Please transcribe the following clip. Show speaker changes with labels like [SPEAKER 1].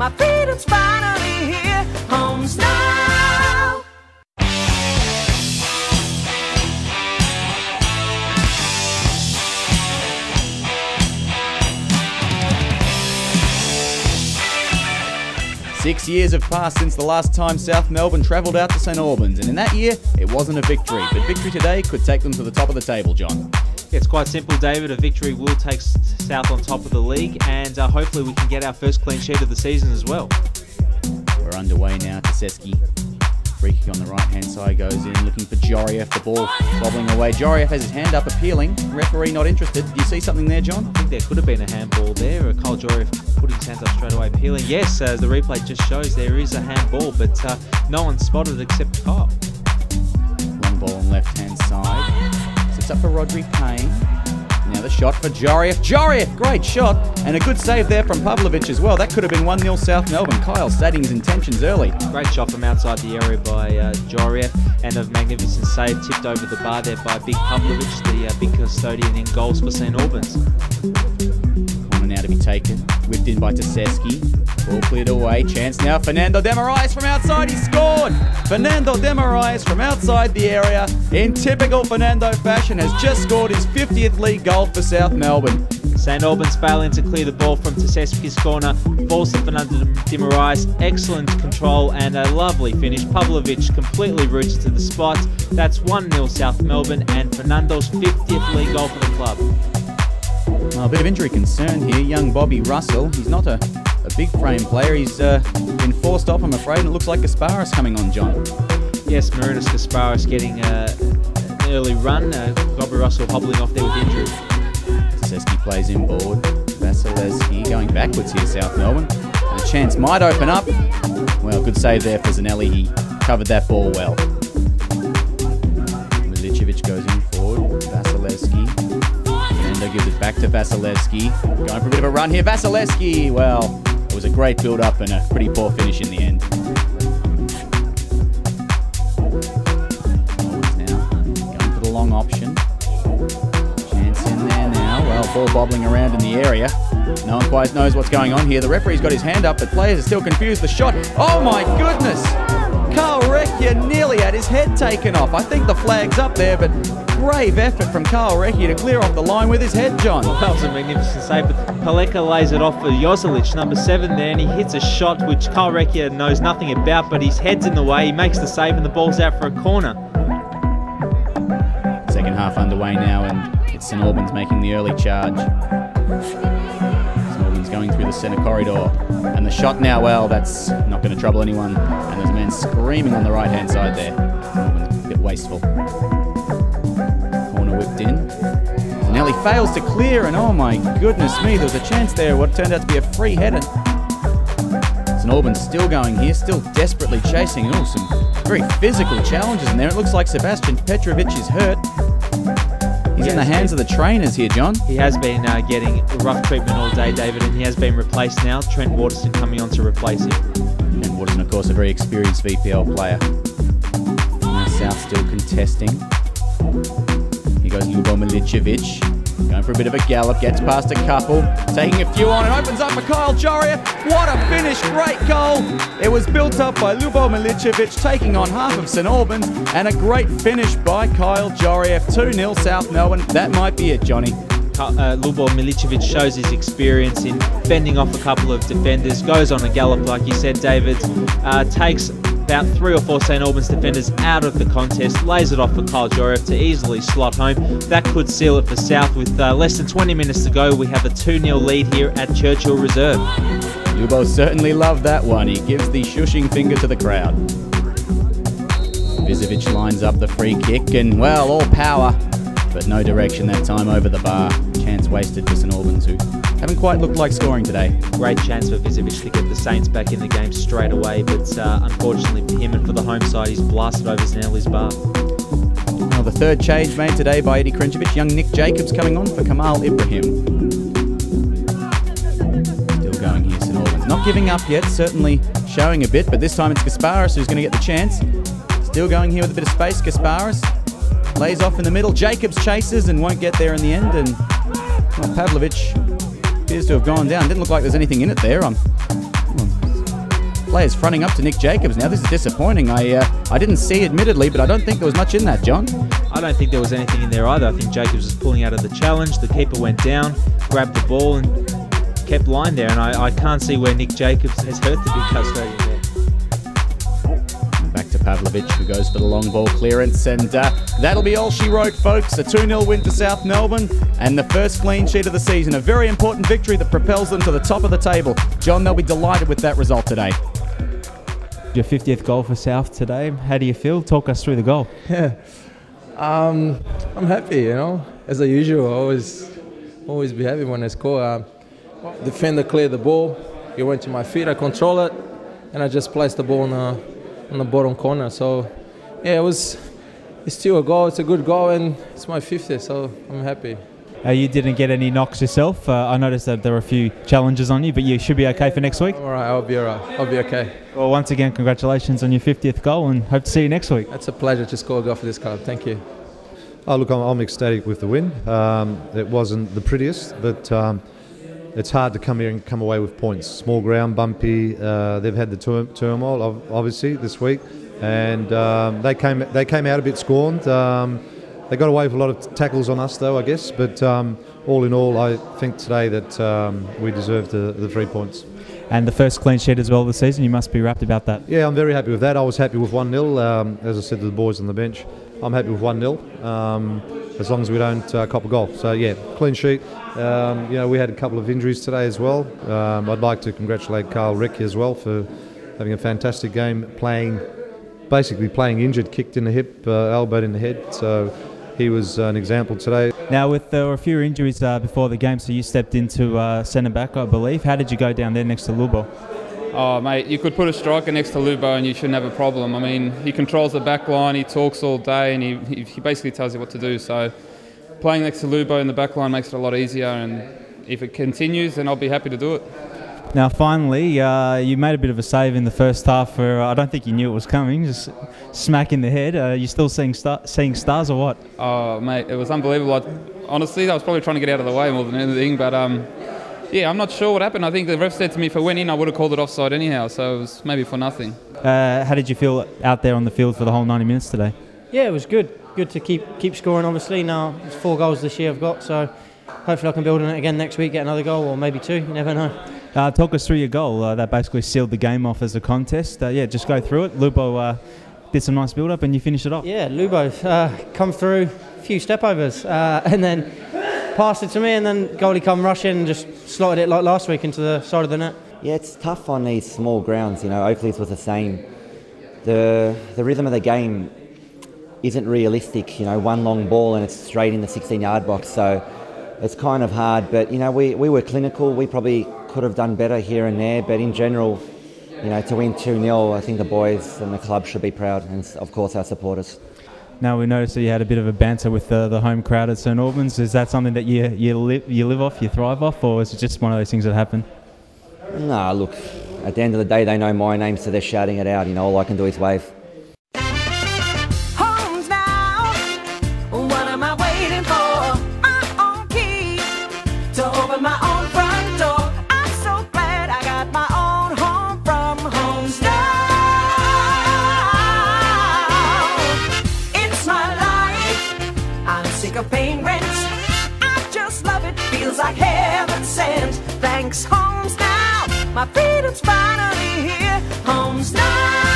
[SPEAKER 1] My freedom's finally here. Home's now.
[SPEAKER 2] 6 years have passed since the last time South Melbourne travelled out to St Albans, and in that year, it wasn't a victory. But victory today could take them to the top of the table, John.
[SPEAKER 3] Yeah, it's quite simple, David. A victory will take South on top of the league, and hopefully we can get our first clean sheet of the season as well.
[SPEAKER 2] We're underway now. Tasevski, free kick on the right-hand side, goes in, looking for Jorieff. The ball bobbling away. Jorieff has his hand up, appealing. Referee not interested. Do you see something there, John?
[SPEAKER 3] I think there could have been a handball there. Kyle Jorieff putting his hands up straight away, appealing. Yes, the replay just shows there is a handball, but no one spotted except Kyle.
[SPEAKER 2] Long ball on left-hand side. Sets up for Rodri Payne. Now the shot for Jorieff. Jorieff, great shot. And a good save there from Pavlovic as well. That could have been 1-0 South Melbourne. Kyle stating his intentions early.
[SPEAKER 3] Great shot from outside the area by Jorieff, and a magnificent save tipped over the bar there by Big Pavlovic, the big custodian in goals for Saint Albans.
[SPEAKER 2] Corner now to be taken. Whipped in by Tasevski. Ball cleared away. Chance now. Fernando de Moraes from outside. He scored. Fernando de Moraes from outside the area, in typical Fernando fashion, has just scored his 50th league goal for South Melbourne.
[SPEAKER 3] St Albans failing to clear the ball from Tasevski's corner. Falls to Fernando de Moraes. Excellent control and a lovely finish. Pavlovic completely rooted to the spot. That's 1-0 South Melbourne and Fernando's 50th league goal for the club.
[SPEAKER 2] Well, a bit of injury concern here. Young Bobby Russell. He's not a big frame player. He's been forced off, I'm afraid, and it looks like Gasparis coming on, John.
[SPEAKER 3] Yes, Marinus Gasparis getting an early run. Bobby Russell hobbling off there with injury.
[SPEAKER 2] Tasevski plays inboard. Vasilevsky going backwards here, South Melbourne. And a chance might open up. Well, good save there for Zanelli. He covered that ball well. Milicevic goes in forward. Vasilevsky. Fernando gives it back to Vasilevsky. Going for a bit of a run here. Vasilevsky, well, it was a great build-up and a pretty poor finish in the end. Now going for the long option. Chance in there now. Well, ball bobbling around in the area. No one quite knows what's going on here. The referee's got his hand up, but players are still confused. The shot. Oh my goodness! Carl Recchia nearly had his head taken off. I think the flag's up there, but brave effort from Carl Recchia to clear off the line with his head, John.
[SPEAKER 3] That was a magnificent save, but Paleka lays it off for Joselic, number 7 there, and he hits a shot which Carl Recchia knows nothing about, but his head's in the way. He makes the save and the ball's out for a corner.
[SPEAKER 2] Second half underway now, and it's St Albans making the early charge. St Albans going through the centre corridor, and the shot now, well, that's not going to trouble anyone. And there's a man screaming on the right-hand side there. St Albans a bit wasteful. Corner whipped in. Zanelli fails to clear, and oh my goodness me, there was a chance there, what turned out to be a free header. St Albans still going here, still desperately chasing. Oh, some very physical challenges in there. It looks like Sebastian Petrovic is hurt. He's in the hands of the trainers here, John.
[SPEAKER 3] He has been getting rough treatment all day, David, and he has been replaced now. Trent Waterston coming on to replace him.
[SPEAKER 2] And Waterston, of course, a very experienced VPL player. Now South still contesting. Here goes Ljubo Milicevic. Going for a bit of a gallop, gets past a couple, taking a few on, and opens up for Kyle Jorieff. What a finish, great goal. It was built up by Ljubo Milicevic, taking on half of St Albans, and a great finish by Kyle Jorieff. 2-0 South Melbourne. That might be it, Johnny.
[SPEAKER 3] Ljubo Milicevic shows his experience in fending off a couple of defenders, goes on a gallop, like you said, David, takes about 3 or 4 St Albans defenders out of the contest, lays it off for Kyle Jorieff to easily slot home. That could seal it for South. With less than 20 minutes to go, we have a 2-0 lead here at Churchill Reserve.
[SPEAKER 2] Ljubo certainly loved that one. He gives the shushing finger to the crowd. Vizovic lines up the free kick, and well, all power, but no direction that time over the bar. Chance wasted for St Albans, who haven't quite looked like scoring today.
[SPEAKER 3] Great chance for Vizovic to get the Saints back in the game straight away, but unfortunately for him and for the home side, he's blasted over Zanelli's bar.
[SPEAKER 2] Well, the third change made today by Eddie Krincevic. Young Nick Jacobs coming on for Kamal Ibrahim. Still going here, St Albans. Not giving up yet, certainly showing a bit, but this time it's Gasparis who's going to get the chance. Still going here with a bit of space. Gasparis lays off in the middle. Jacobs chases and won't get there in the end, and well, Pavlovic appears to have gone down. Didn't look like there's anything in it there. players fronting up to Nick Jacobs. Now, this is disappointing. I didn't see, admittedly, but I don't think there was much in that, John.
[SPEAKER 3] I don't think there was anything in there either. I think Jacobs was pulling out of the challenge. The keeper went down, grabbed the ball and kept line there. And I can't see where Nick Jacobs has hurt the big custodian there.
[SPEAKER 2] Back to Pavlovic, who goes for the long ball clearance, and that'll be all she wrote, folks. A 2-0 win to South Melbourne, and the first clean sheet of the season. A very important victory that propels them to the top of the table. John, they'll be delighted with that result today.
[SPEAKER 4] Your 50th goal for South today. How do you feel? Talk us through the goal.
[SPEAKER 5] Yeah, I'm happy. You know, as usual, I always be happy when I score. Defender cleared the ball. He went to my feet. I control it, and I just placed the ball on the bottom corner. So yeah, it's still a goal. It's a good goal, and it's my 50th, so I'm happy.
[SPEAKER 4] You didn't get any knocks yourself. I noticed that there were a few challenges on you, but you should be okay for next week.
[SPEAKER 5] All right, I'll be all right. I'll be okay.
[SPEAKER 4] Well, once again, congratulations on your 50th goal, and hope to see you next week.
[SPEAKER 5] It's a pleasure to score a goal for this club. Thank you.
[SPEAKER 6] Oh, look, I'm ecstatic with the win. It wasn't the prettiest, but it's hard to come here and come away with points. Small ground, bumpy. They've had the turmoil, obviously, this week, and they came out a bit scorned. They got away with a lot of tackles on us, though, I guess. But all in all, I think today that we deserved the 3 points.
[SPEAKER 4] And the first clean sheet as well this season. You must be rapt about that.
[SPEAKER 6] Yeah, I'm very happy with that. I was happy with 1-0. As I said to the boys on the bench, I'm happy with 1-0. As long as we don't cop a goal. So yeah, clean sheet. You know, we had a couple of injuries today as well. I'd like to congratulate Carl Ricky as well for having a fantastic game, basically playing injured, kicked in the hip, elbowed in the head. So he was an example today.
[SPEAKER 4] Now, there were a few injuries before the game, so you stepped into centre back, I believe. How did you go down there next to Lubo?
[SPEAKER 7] Oh, mate, you could put a striker next to Lubo and you shouldn't have a problem. I mean, he controls the back line, he talks all day, and he basically tells you what to do. So playing next to Lubo in the back line makes it a lot easier, and if it continues, then I'll be happy to do it.
[SPEAKER 4] Now, finally, you made a bit of a save in the first half where I don't think you knew it was coming, just smack in the head. You still seeing stars or what?
[SPEAKER 7] Oh, mate, it was unbelievable. Honestly, I was probably trying to get out of the way more than anything, but yeah, I'm not sure what happened. I think the ref said to me if I went in, I would have called it offside anyhow, so it was maybe for nothing.
[SPEAKER 4] How did you feel out there on the field for the whole 90 minutes today?
[SPEAKER 8] Yeah, it was good. Good to keep scoring, obviously. Now, it's 4 goals this year I've got, so hopefully I can build on it again next week, get another goal, or maybe 2, you never know.
[SPEAKER 4] Talk us through your goal. That basically sealed the game off as a contest. Yeah, just go through it. Lubo did some nice build-up and you finished it off.
[SPEAKER 8] Yeah, Lubo come through, a few step-overs, and then passed it to me, and then goalie come rushing and just slotted it like last week into the side of the net.
[SPEAKER 9] Yeah, it's tough on these small grounds. You know, Oakley's was the same. The rhythm of the game isn't realistic. You know, one long ball and it's straight in the 16-yard box, so it's kind of hard. But, you know, we were clinical. We probably could have done better here and there, but in general, you know, to win 2-0, I think the boys and the club should be proud, and of course our supporters.
[SPEAKER 4] Now, we noticed that you had a bit of a banter with the home crowd at Saint Albans. Is that something that you live off, you thrive off, or is it just one of those things that happen?
[SPEAKER 9] Nah, look, at the end of the day, they know my name, so they're shouting it out. You know, all I can do is wave.
[SPEAKER 1] Home's now. What am I waiting for? My own key to open my own front door. I'm so glad I got my own home from Home's now. It's my life. I'm sick of paying rent. I just love it. Feels like heaven sent. Thanks, Home's now. My freedom's finally here. Home's now.